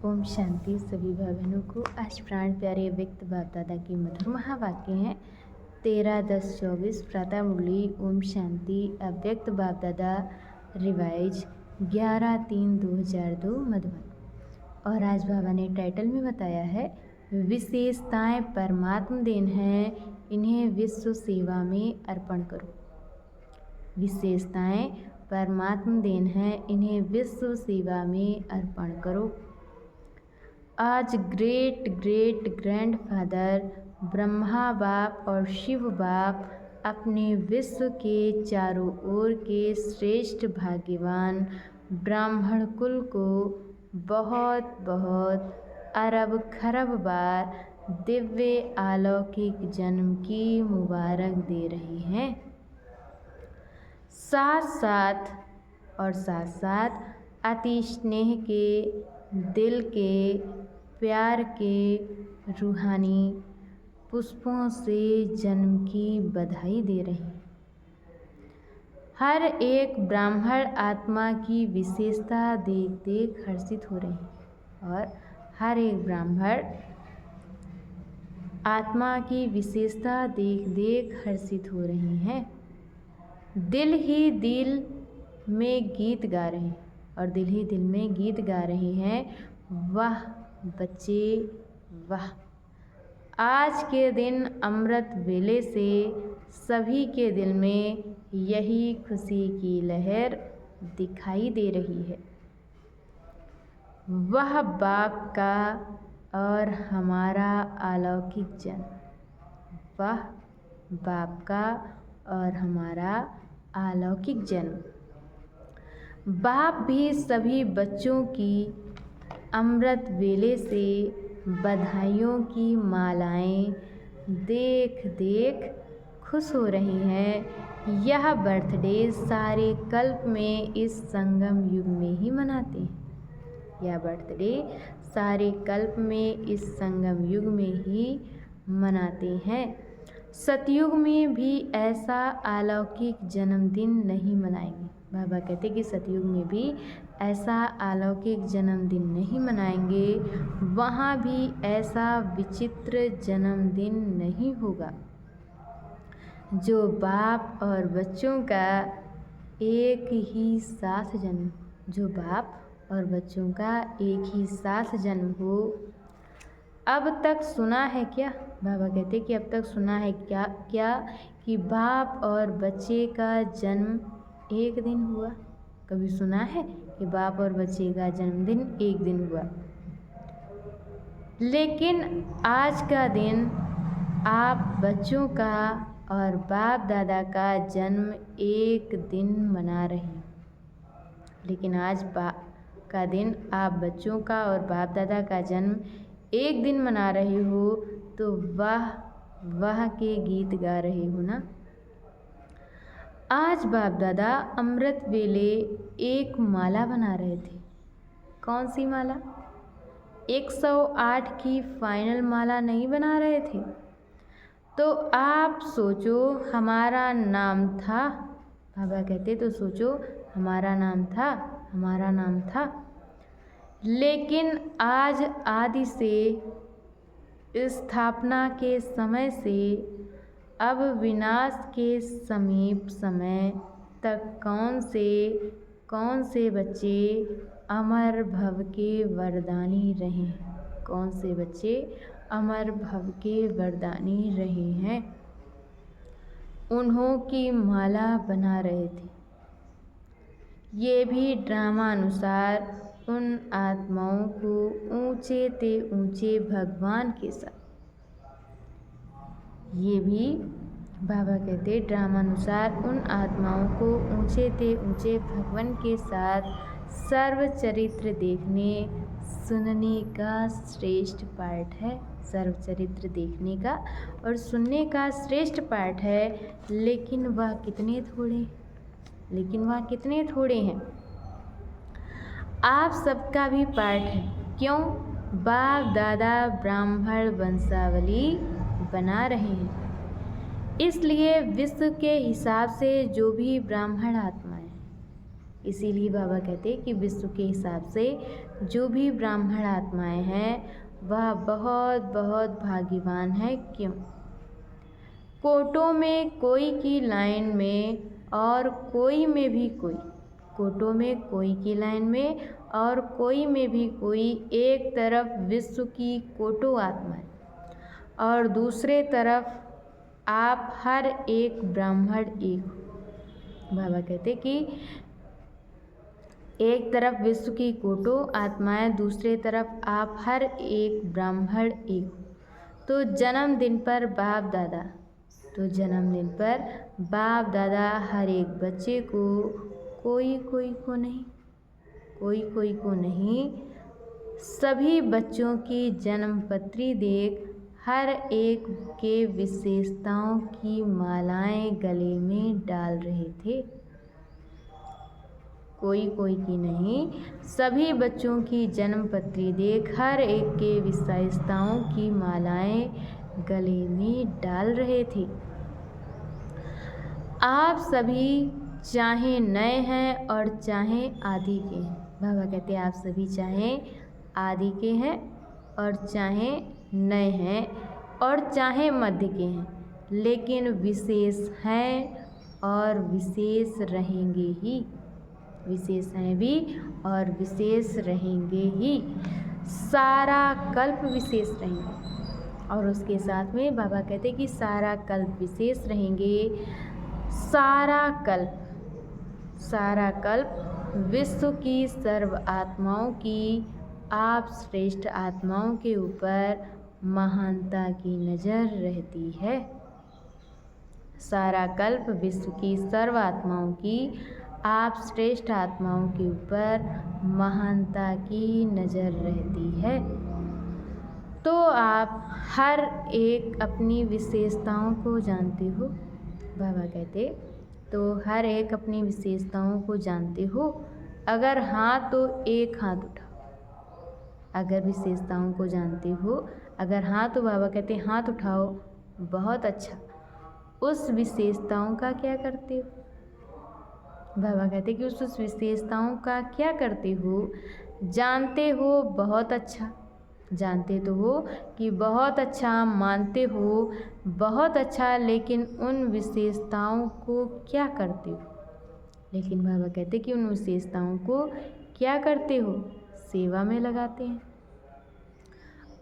ओम शांति। सभी भाई बहनों को आज प्राण प्यारे व्यक्त बाप दादा के मधुर महावाक्य हैं 13-10-24 प्रातः मुरली। ओम शांति। अव्यक्त बाप दादा रिवाइज 11/3/2002 मधुबन। और आज बाबा ने टाइटल में बताया है विशेषताएं परमात्म देन है, इन्हें विश्व सेवा में अर्पण करो। विशेषताएं परमात्म देन है, इन्हें विश्व सेवा में अर्पण करो। आज ग्रेट ग्रेट ग्रैंडफादर ब्रह्मा बाप और शिव बाप अपने विश्व के चारों ओर के श्रेष्ठ भाग्यवान ब्राह्मण कुल को बहुत बहुत अरब खरब बार दिव्य अलौकिक जन्म की मुबारक दे रहे हैं। साथ साथ अति स्नेह के, दिल के, प्यार के रूहानी पुष्पों से जन्म की बधाई दे रहे हैं। हर एक ब्राह्मण आत्मा की विशेषता देख देख हर्षित हो रहे हैं और हर एक ब्राह्मण आत्मा की विशेषता देख देख हर्षित हो रहे हैं। दिल ही दिल में गीत गा रहे हैं और दिल ही दिल में गीत गा रहे हैं। वाह बच्चे वाह। आज के दिन अमृत वेले से सभी के दिल में यही खुशी की लहर दिखाई दे रही है। वह बाप का और हमारा अलौकिक जन्म, वह बाप का और हमारा अलौकिक जन्म। बाप भी सभी बच्चों की अमृत वेले से बधाइयों की मालाएं देख देख खुश हो रही हैं। यह बर्थडे सारे कल्प में इस संगम युग में ही मनाते हैं। यह बर्थडे सारे कल्प में इस संगम युग में ही मनाते हैं। सतयुग में भी ऐसा अलौकिक जन्मदिन नहीं मनाएंगे। बाबा कहते कि सतयुग में भी ऐसा अलौकिक जन्मदिन नहीं मनाएंगे। वहाँ भी ऐसा विचित्र जन्मदिन नहीं होगा जो बाप और बच्चों का एक ही साथ जन्म, जो बाप और बच्चों का एक ही साथ जन्म हो। अब तक सुना है क्या? बाबा कहते कि अब तक सुना है क्या कि बाप और बच्चे का जन्म एक दिन हुआ? कभी सुना है कि बाप और बच्चे का जन्मदिन एक दिन हुआ? लेकिन आज का दिन आप बच्चों का और बाप दादा का जन्म एक दिन मना रहे हैं। लेकिन आज का दिन आप बच्चों का और बाप दादा का जन्म एक दिन मना रहे हो तो वाह के गीत गा रहे हो ना। आज बाप दादा अमृत वेले एक माला बना रहे थे। कौन सी माला? 108 की फाइनल माला नहीं बना रहे थे। तो आप सोचो हमारा नाम था, बाबा कहते तो सोचो हमारा नाम था। लेकिन आज आदि से स्थापना के समय से अब विनाश के समीप समय तक कौन से बच्चे अमर भव के वरदानी रहे हैं? कौन से बच्चे अमर भव के वरदानी रहे हैं? उन्हों की माला बना रहे थे। ये भी ड्रामा अनुसार उन आत्माओं को ऊंचे ते ऊंचे भगवान के साथ, ये भी बाबा कहते ड्रामानुसार उन आत्माओं को ऊंचे ते ऊंचे भगवान के साथ सर्व चरित्र देखने सुनने का श्रेष्ठ पाठ है। सर्व चरित्र देखने का और सुनने का श्रेष्ठ पाठ है। लेकिन वह कितने थोड़े हैं। आप सबका भी पाठ है। क्यों? बाप दादा ब्राह्मण वंशावली बना रहे हैं, इसलिए विश्व के हिसाब से जो भी ब्राह्मण आत्माएं, इसीलिए बाबा कहते हैं कि विश्व के हिसाब से जो भी ब्राह्मण आत्माएं हैं वह बहुत बहुत भाग्यवान है। क्यों? कोटों में कोई की लाइन में और कोई में भी कोई, कोटों में कोई की लाइन में और कोई में भी कोई, एक तरफ विश्व की कोटों आत्माएं और दूसरे तरफ आप हर एक ब्राह्मण एक हो। बाबा कहते कि एक तरफ विश्व की कोटों आत्माएं, दूसरे तरफ आप हर एक ब्राह्मण एक हो। तो जन्मदिन पर बाप दादा हर एक बच्चे को, कोई को नहीं, सभी बच्चों की जन्मपत्री देख हर एक के विशेषताओं की मालाएं गले में डाल रहे थे। कोई की नहीं, सभी बच्चों की जन्मपत्री देख हर एक के विशेषताओं की मालाएं गले में डाल रहे थे। आप सभी चाहे नए हैं और चाहे आदि के हैं। बाबा कहते हैं आप सभी चाहे आदि के हैं और चाहे नए हैं और चाहे मध्य के हैं, लेकिन विशेष हैं और विशेष रहेंगे ही। विशेष हैं भी और विशेष रहेंगे ही। सारा कल्प विशेष रहेंगे। और उसके साथ में बाबा कहते कि सारा कल्प विशेष रहेंगे। सारा कल्प विश्व की सर्व आत्माओं की, आप श्रेष्ठ आत्माओं के ऊपर महानता की नज़र रहती है। सारा कल्प विश्व की सर्व आत्माओं की, आप श्रेष्ठ आत्माओं के ऊपर महानता की नज़र रहती है। तो आप हर एक अपनी विशेषताओं को जानते हो। बाबा कहते तो हर एक अपनी विशेषताओं को जानते हो। अगर हाँ तो एक हाथ उठाओ। अगर विशेषताओं को जानते हो, अगर हाँ तो बाबा कहते हाथ उठाओ। बहुत अच्छा। उस विशेषताओं का क्या करते हो? बाबा कहते कि उस विशेषताओं का क्या करते हो? जानते हो, बहुत अच्छा। जानते तो हो कि बहुत अच्छा, मानते हो बहुत अच्छा, लेकिन उन विशेषताओं को क्या करते हो? लेकिन बाबा कहते कि उन विशेषताओं को क्या करते हो? सेवा में लगाते हैं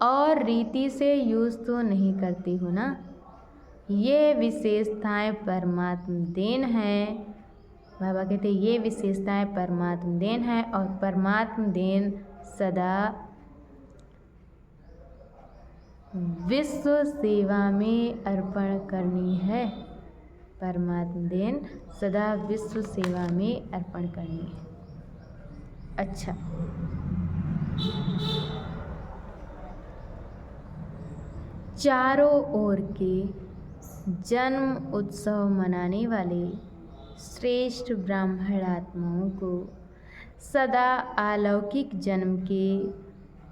और रीति से यूज़ तो नहीं करते हो ना। ये विशेषताएं परमात्मा देन है। बाबा कहते ये विशेषताएं परमात्मा देन है और परमात्मा देन सदा विश्व सेवा में अर्पण करनी है। परमात्मा देन सदा विश्व सेवा में अर्पण करनी है। अच्छा, चारों ओर के जन्म उत्सव मनाने वाले श्रेष्ठ ब्राह्मण आत्माओं को सदा अलौकिक जन्म के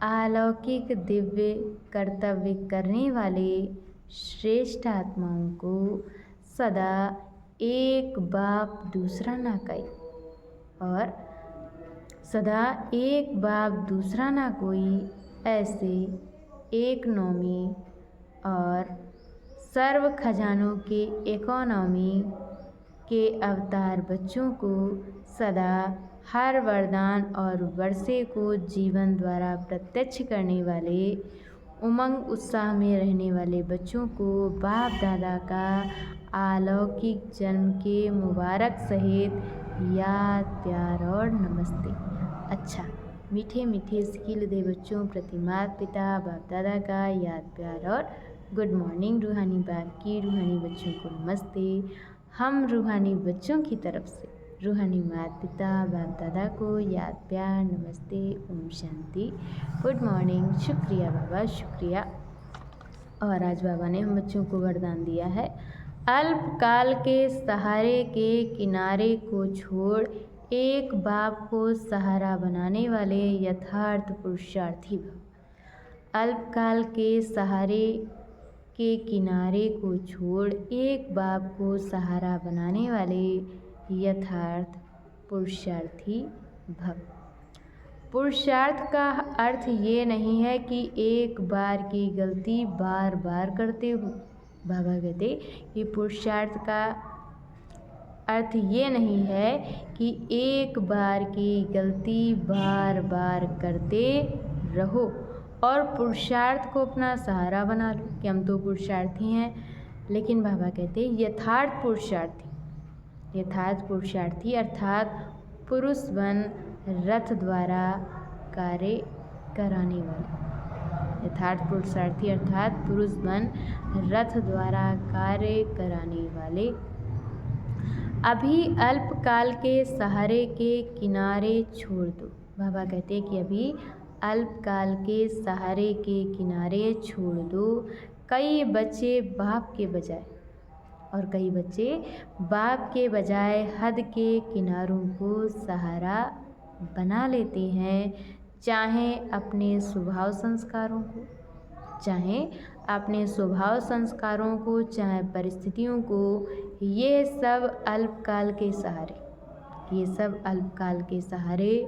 अलौकिक दिव्य कर्तव्य करने वाले श्रेष्ठ आत्माओं को सदा एक बाप दूसरा ना कोई, और सदा एक बाप दूसरा ना कोई, ऐसे एक नौमी और सर्व खजानों के इकोनॉमी के अवतार बच्चों को सदा हर वरदान और वर्षे को जीवन द्वारा प्रत्यक्ष करने वाले उमंग उत्साह में रहने वाले बच्चों को बाप दादा का अलौकिक जन्म के मुबारक सहित याद, प्यार और नमस्ते। अच्छा, मीठे मीठे स्किल दे बच्चों प्रति माता पिता बाप दादा का याद, प्यार और गुड मॉर्निंग। रूहानी बाप की रूहानी बच्चों को नमस्ते। हम रूहानी बच्चों की तरफ से रूहानी माता पिता बाप दादा को याद, प्यार, नमस्ते, ओम शांति, गुड मॉर्निंग। शुक्रिया बाबा, शुक्रिया। और आज बाबा ने हम बच्चों को वरदान दिया है, अल्पकाल के सहारे के किनारे को छोड़ एक बाप को सहारा बनाने वाले यथार्थ पुरुषार्थी भव। अल्पकाल के सहारे के किनारे को छोड़ एक बाप को सहारा बनाने वाले यथार्थ पुरुषार्थी भव। पुरुषार्थ का अर्थ ये नहीं है कि एक बार की गलती बार बार करते हो। बाबा कहते कि पुरुषार्थ का अर्थ ये नहीं है कि एक बार की गलती बार बार करते रहो और पुरुषार्थ को अपना सहारा बना लो कि हम तो पुरुषार्थी हैं। लेकिन बाबा कहते यथार्थ पुरुषार्थी अर्थात पुरुष बन रथ द्वारा कार्य कराने वाले। यथार्थ पुरुषार्थी अर्थात पुरुष बन रथ द्वारा कार्य कराने वाले। अभी अल्पकाल के सहारे के किनारे छोड़ दो। बाबा कहते हैं कि अभी अल्पकाल के सहारे के किनारे छोड़ दो। कई बच्चे बाप के बजाय हद के किनारों को सहारा बना लेते हैं, चाहे अपने स्वभाव संस्कारों को, चाहे परिस्थितियों को। ये सब अल्पकाल के सहारे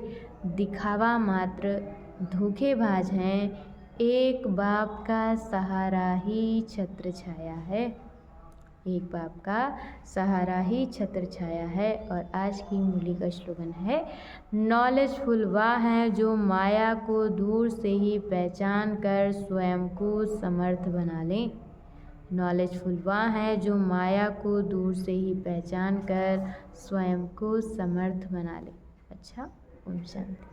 दिखावा मात्र धोखेबाज हैं। एक बाप का सहारा ही छत्र छाया है। और आज की मूली का स्लोगन है, नॉलेजफुल वह है जो माया को दूर से ही पहचान कर स्वयं को समर्थ बना ले। नॉलेजफुल वह है जो माया को दूर से ही पहचान कर स्वयं को समर्थ बना ले। अच्छा, ओम शांति।